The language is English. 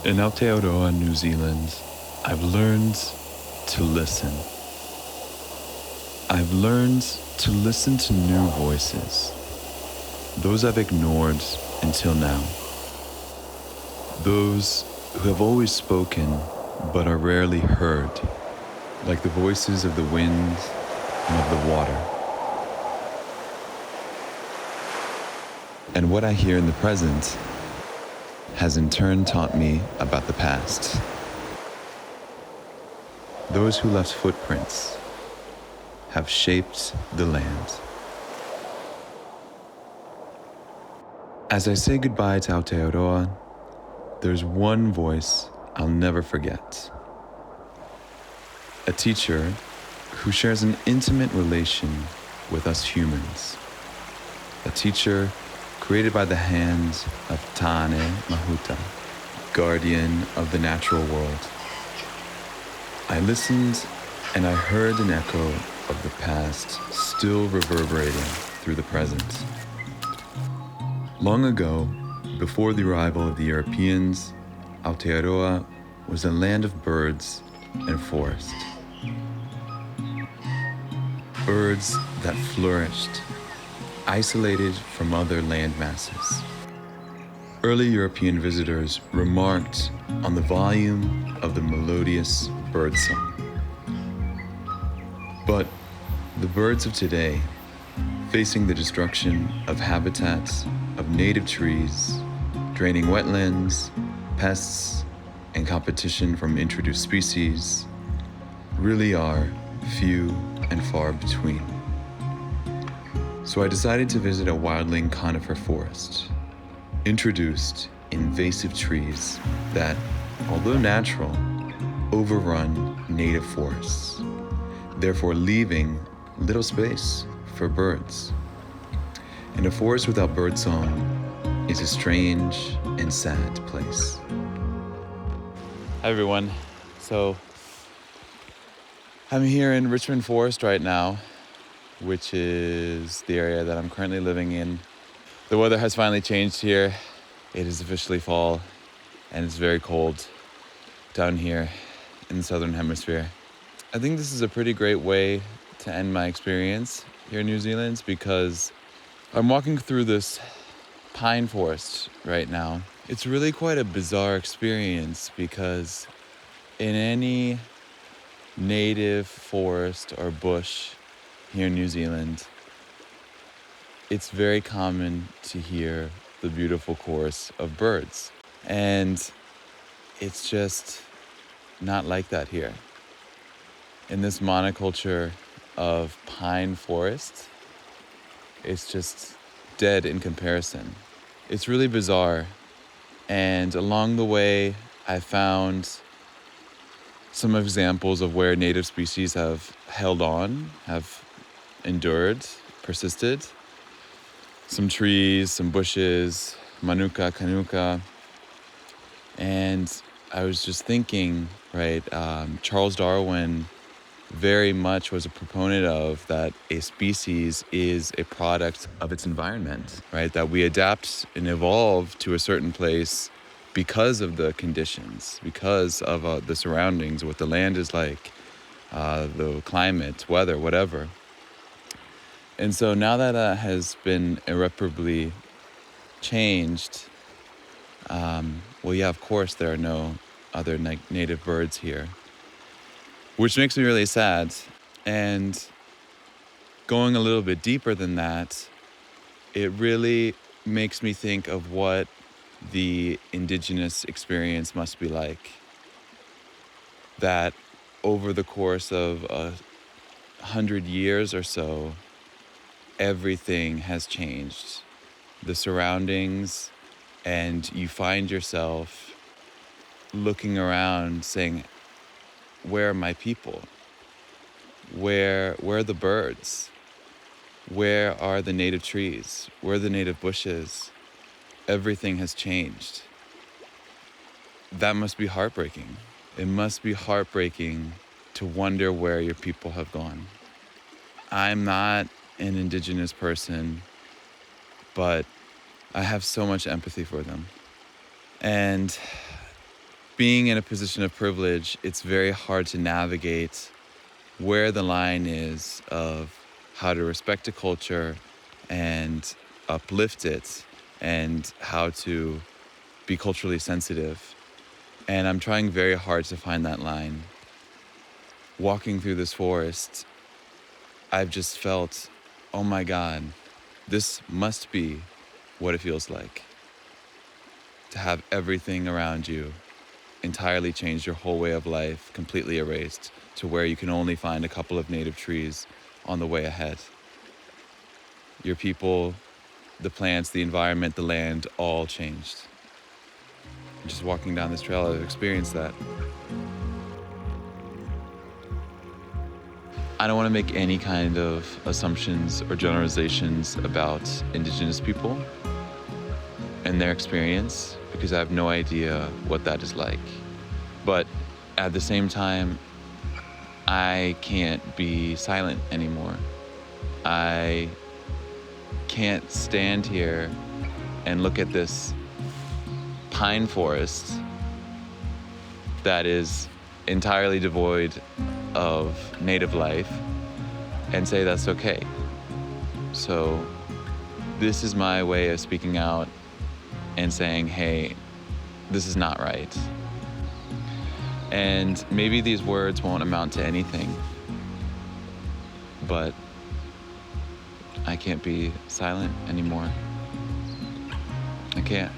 In Aotearoa, New Zealand, I've learned to listen. I've learned to listen to new voices, those I've ignored until now, those who have always spoken but are rarely heard, like the voices of the wind and of the water. And what I hear in the present has in turn taught me about the past. Those who left footprints have shaped the land. As I say goodbye to Aotearoa, there's one voice I'll never forget. A teacher who shares an intimate relation with us humans. A teacher created by the hand of Tane Mahuta, guardian of the natural world. I listened and I heard an echo of the past still reverberating through the present. Long ago, before the arrival of the Europeans, Aotearoa was a land of birds and forest. Birds that flourished, isolated from other land masses. Early European visitors remarked on the volume of the melodious birdsong. But the birds of today, facing the destruction of habitats, of native trees, draining wetlands, pests, and competition from introduced species, really are few and far between. So I decided to visit a wildling conifer forest, introduced invasive trees that, although natural, overrun native forests, therefore leaving little space for birds. And a forest without birdsong is a strange and sad place. Hi everyone. So I'm here in Richmond Forest right now, which is the area that I'm currently living in. The weather has finally changed here. It is officially fall and it's very cold down here in the Southern Hemisphere. I think this is a pretty great way to end my experience here in New Zealand because I'm walking through this pine forest right now. It's really quite a bizarre experience because in any native forest or bush here in New Zealand, it's very common to hear the beautiful chorus of birds. And it's just not like that here. In this monoculture of pine forest, it's just dead in comparison. It's really bizarre. And along the way, I found some examples of where native species have held on, have endured, persisted. Some trees, some bushes, manuka, kanuka. And I was just thinking, right, Charles Darwin very much was a proponent of that a species is a product of its environment, right? That we adapt and evolve to a certain place because of the conditions, because of the surroundings, what the land is like, the climate, weather, whatever. And so now that has been irreparably changed, well, yeah, of course, there are no other native birds here, which makes me really sad. And going a little bit deeper than that, it really makes me think of what the indigenous experience must be like. That over the course of 100 years or so, everything has changed. The surroundings, and you find yourself looking around saying, where are my people? Where are the birds? Where are the native trees? Where are the native bushes? Everything has changed. That must be heartbreaking. It must be heartbreaking to wonder where your people have gone. I'm not an indigenous person, but I have so much empathy for them. And being in a position of privilege, it's very hard to navigate where the line is of how to respect a culture and uplift it, and how to be culturally sensitive. And I'm trying very hard to find that line. Walking through this forest, I've just felt, oh my God, this must be what it feels like to have everything around you entirely changed, your whole way of life completely erased to where you can only find a couple of native trees on the way ahead. Your people, the plants, the environment, the land, all changed. Just walking down this trail, I've experienced that. I don't want to make any kind of assumptions or generalizations about Indigenous people and their experience, because I have no idea what that is like. But at the same time, I can't be silent anymore. I can't stand here and look at this pine forest that is entirely devoid of native life and say that's okay. So this is my way of speaking out and saying, hey, this is not right. And maybe these words won't amount to anything, but I can't be silent anymore. I can't.